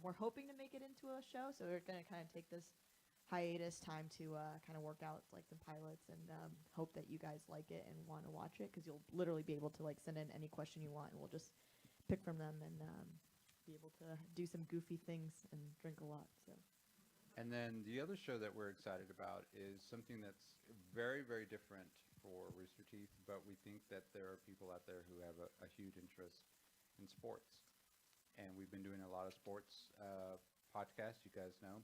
We're hoping to make it into a show, so we're going to kind of take this hiatus time to kind of work out like the pilots and hope that you guys like it and want to watch it, because you'll literally be able to like send in any question you want, and we'll just pick from them and be able to do some goofy things and drink a lot. So. And then the other show that we're excited about is something that's very, very different for Rooster Teeth, but we think that there are people out there who have a huge interest in sports. And we've been doing a lot of sports podcasts, you guys know.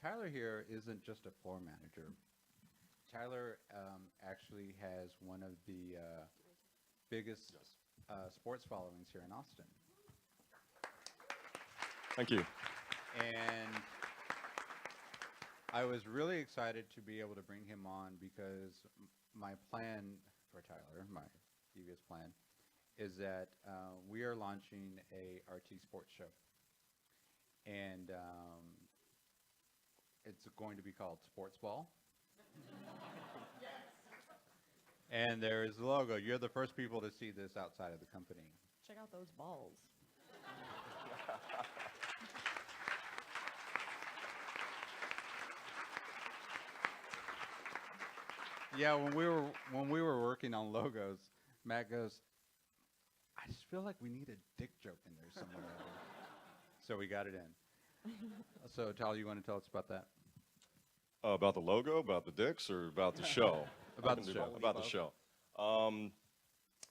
Tyler here isn't just a floor manager. Tyler actually has one of the biggest sports followings here in Austin. Thank you. And I was really excited to be able to bring him on because my plan for Tyler, my previous plan, is that we are launching a RT sports show. And it's going to be called Sports Ball. And there is the logo. You're the first people to see this outside of the company. Check out those balls. Yeah, when we were working on logos, Matt goes, I just feel like we need a dick joke in there somewhere. So we got it in. So Tyler, you want to tell us about that? About the logo, about the dicks, or about the show? About the show. About the show.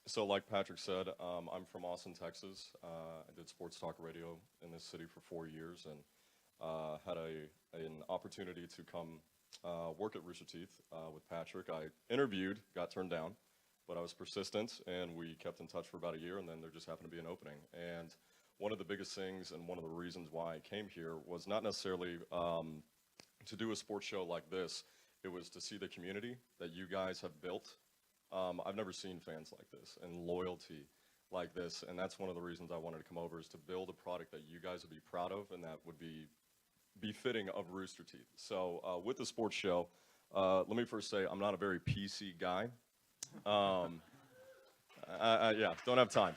So like Patrick said, I'm from Austin, Texas. I did sports talk radio in this city for 4 years, and had an opportunity to come work at Rooster Teeth with Patrick. I interviewed, got turned down, but I was persistent, and we kept in touch for about a year, and then there just happened to be an opening. And one of the biggest things and one of the reasons why I came here was not necessarily to do a sports show like this. It was to see the community that you guys have built. I've never seen fans like this and loyalty like this, and that's one of the reasons I wanted to come over, is to build a product that you guys would be proud of and that would be befitting of Rooster Teeth. So with the sports show, let me first say I'm not a very PC guy. Yeah, don't have time.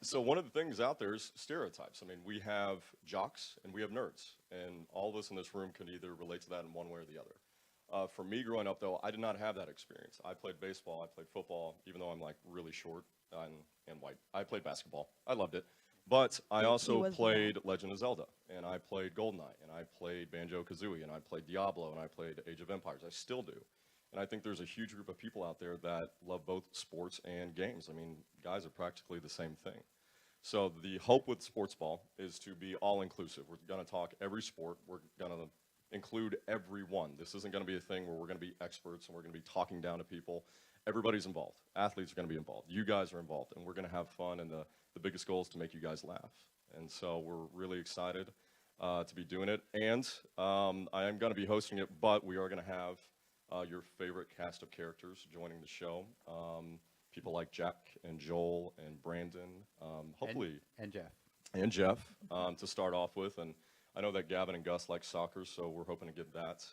So one of the things out there is stereotypes. I mean, we have jocks and we have nerds, and all of us in this room can either relate to that in one way or the other. For me growing up, though, I did not have that experience. I played baseball, I played football, even though I'm like really short and white. I played basketball. I loved it. But I also played Legend of Zelda, and I played GoldenEye, and I played Banjo-Kazooie, and I played Diablo, and I played Age of Empires. I still do. And I think there's a huge group of people out there that love both sports and games. I mean, guys are practically the same thing. So the hope with sports ball is to be all-inclusive. We're going to talk every sport. We're going to include everyone. This isn't going to be a thing where we're going to be experts and we're going to be talking down to people. Everybody's involved. Athletes are going to be involved. You guys are involved, and we're going to have fun, and the biggest goal is to make you guys laugh. And so we're really excited to be doing it. And I am going to be hosting it, but we are going to have your favorite cast of characters joining the show. People like Jack and Joel and Brandon, hopefully. And Jeff. And Jeff to start off with. And I know that Gavin and Gus like soccer, so we're hoping to get that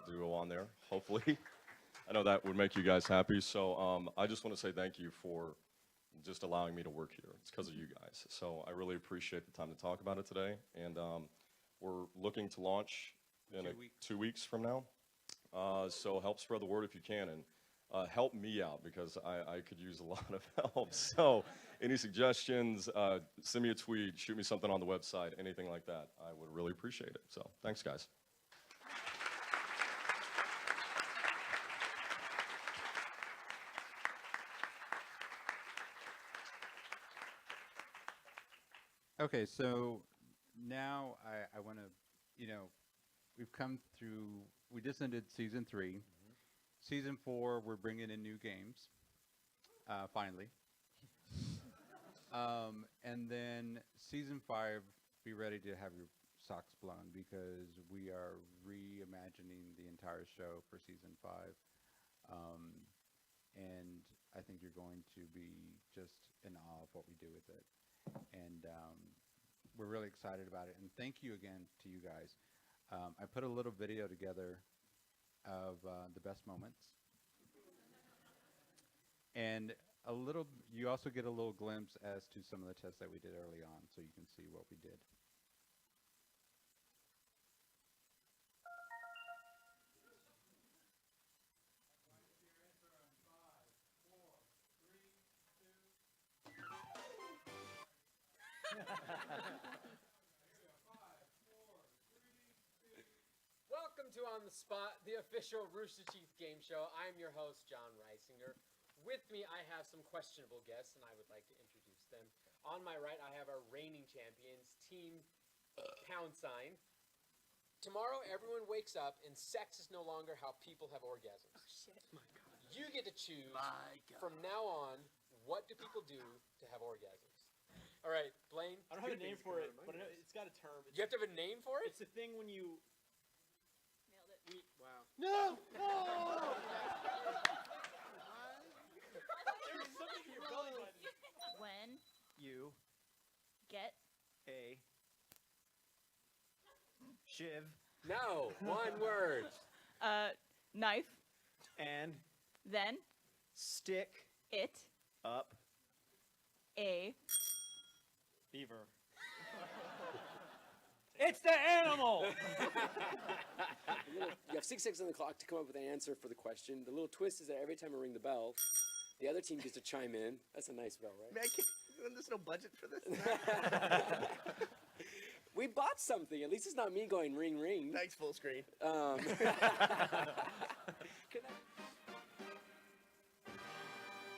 duo on there, hopefully. I know that would make you guys happy. So I just want to say thank you for just allowing me to work here. It's because of you guys. So I really appreciate the time to talk about it today. And we're looking to launch in 2 weeks from now. So help spread the word if you can. And help me out because I could use a lot of help. So any suggestions, send me a tweet, shoot me something on the website, anything like that. I would really appreciate it. So thanks, guys. Okay, so now I want to, we've come through, we just ended season 3. Season 4, we're bringing in new games, finally. And then season 5, be ready to have your socks blown because we are reimagining the entire show for season 5. And I think you're going to be just in awe of what we do with it. And we're really excited about it. And thank you again to you guys. I put a little video together of the best moments. And you also get a little glimpse as to some of the tests that we did early on, so you can see what we did. Welcome to On the Spot, the official Rooster Teeth game show. I'm your host, John Reisinger. With me, I have some questionable guests, and I would like to introduce them. On my right, I have our reigning champions, Team Pound Sign. Tomorrow, everyone wakes up, and sex is no longer how people have orgasms. Oh, shit. My God. You get to choose, from now on, what do people do to have orgasms? All right, Blaine. I don't have a name for it, but it's got a term. You have to have a name for it? It's a thing when you... Nailed it. Wow. No! Oh! There's something in your belly button. When You get a shiv No, one word. knife, and then stick it up a beaver. It's the animal! You have 6 seconds on the clock to come up with an answer for the question. The little twist is that every time I ring the bell, the other team gets to chime in. That's a nice bell, right? Man, there's no budget for this. We bought something. At least it's not me going ring, ring. Thanks, full screen.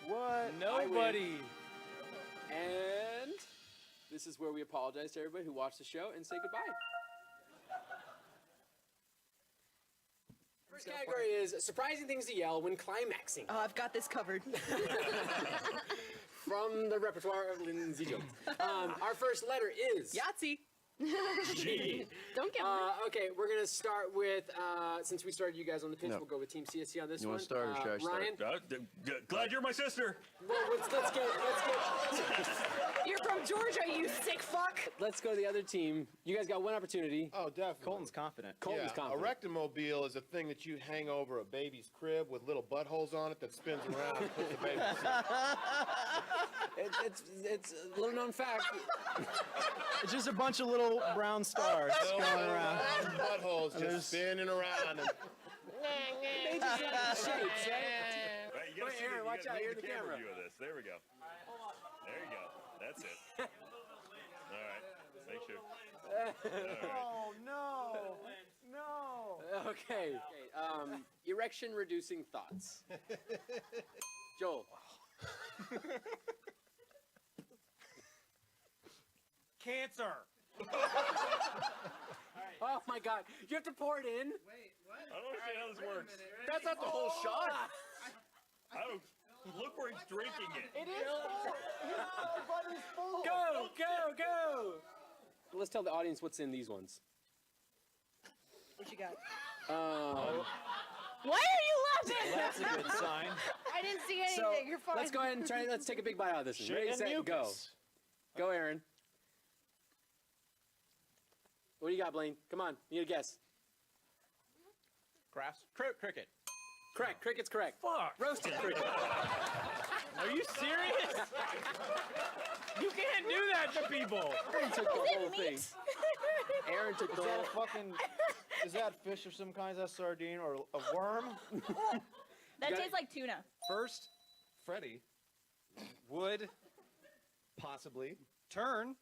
What? Nobody. And this is where we apologize to everybody who watched the show and say goodbye. First category is surprising things to yell when climaxing. Oh, I've got this covered. From the repertoire of Lindsay Jones. Our first letter is Yahtzee. G. Don't get okay, we're gonna start with since we started you guys on the pitch, we'll go with Team CSC on this You one. want to start or should I start? Ryan? Glad you're my sister. Well, let's get. You're from Georgia, you sick fuck. Let's go to the other team. You guys got one opportunity. Oh, definitely. Colton's confident. Colton's confident. A rectomobile is a thing that you hang over a baby's crib with little buttholes on it that spins around and puts the baby to sleep. It's a little known fact. It's just a bunch of little brown stars going around. Buttholes just spinning around. And They just like the shapes, right? Right, you gotta Wait, see Aaron, you watch gotta out, see you're in the camera. view of this. There we go. There you go. That's it. All right. Make sure. All right. Oh, no. No. Okay. Erection reducing thoughts. Joel. Cancer. Oh my God! You have to pour it in. I don't understand how this works. That's not the whole shot. I don't. Look where he's drinking it. It is full. Go, go, go! Let's tell the audience what's in these ones. What you got? Why are you laughing? Well, that's a good sign. I didn't see anything. So You're fine. let's go ahead and try. Let's take a big bite out of this. one. Shit Ready, and set, go. mucus. Go, Aaron. What do you got, Blaine? Come on, you need a guess. Grass. Cricket. Correct. Cricket's correct. Fuck. Roasted cricket. Are you serious? You can't do that to people. Aaron took the whole thing. Aaron took the Is that whole. a fucking? Is that fish of some kind? Is that sardine or a worm? That got tastes like tuna. First, Freddy would possibly turn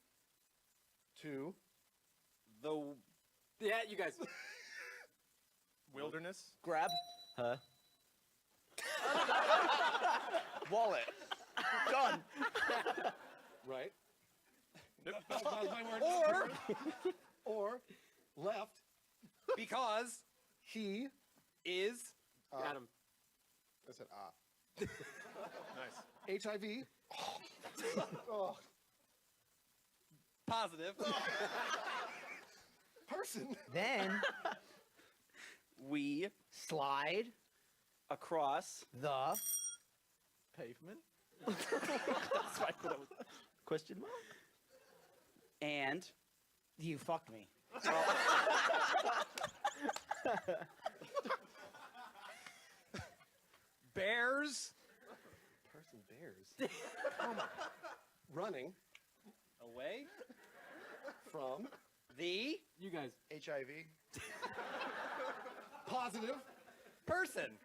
to the Yeah, you guys. wilderness. Grab. Huh? Wallet. Done. Right. Nope, that was my word. Or left, because he is. Got him. I said Nice. HIV. Oh. Positive. Person. Then we slide across the Pavement. That's why I put a question mark. And you fucked me. Bears. Person bears. Running Away from the You guys. HIV. Positive. person.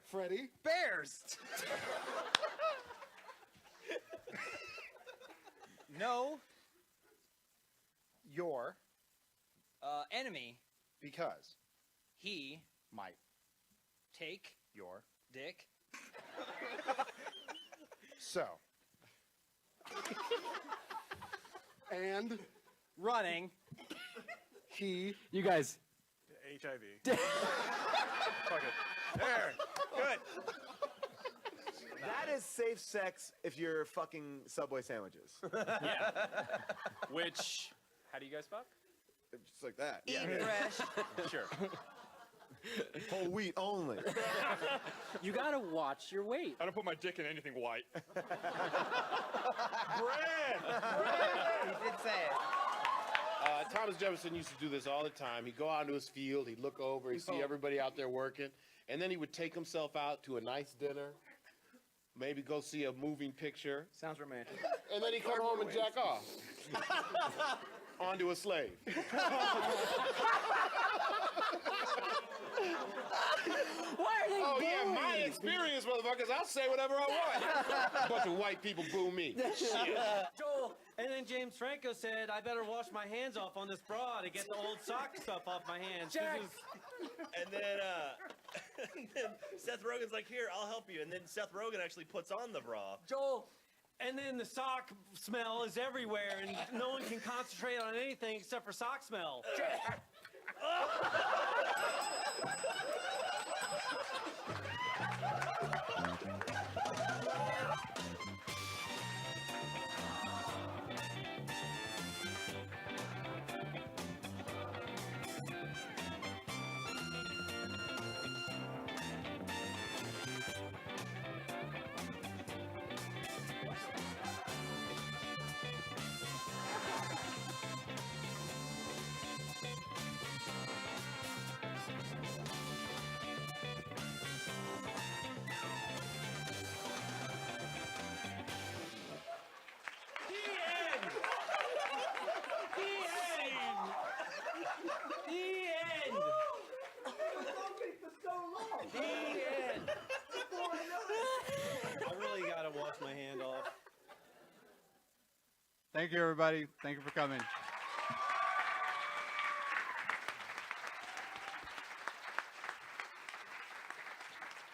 Freddy. Bears. No. Your. Enemy. Because. He Might. take Your. dick. So. And. Running. He. You guys. HIV. Fuck it. There. Good. That is safe sex if you're fucking Subway sandwiches. Yeah. Which, how do you guys fuck? Just like that. Eat fresh. Sure. Whole wheat only. You gotta watch your weight. I don't put my dick in anything white. Bread! He did say it. Thomas Jefferson used to do this all the time. He'd go out into his field, he'd look over, he'd see everybody out there working, and then he would take himself out to a nice dinner, maybe go see a moving picture, Sounds romantic. and then he'd come home and jack off. Onto a slave. Why are they Oh yeah, booing? my experience, motherfuckers. I'll say whatever I want. Bunch of white people boo me. Shit. Joel, and then James Franco said, I better wash my hands off on this bra to get the old sock stuff off my hands. 'cause Jack. it was- And then, and then Seth Rogen's like, here, I'll help you. And then Seth Rogen actually puts on the bra. Joel, and then the sock smell is everywhere, and no one can concentrate on anything except for sock smell. Thank you, everybody. Thank you for coming.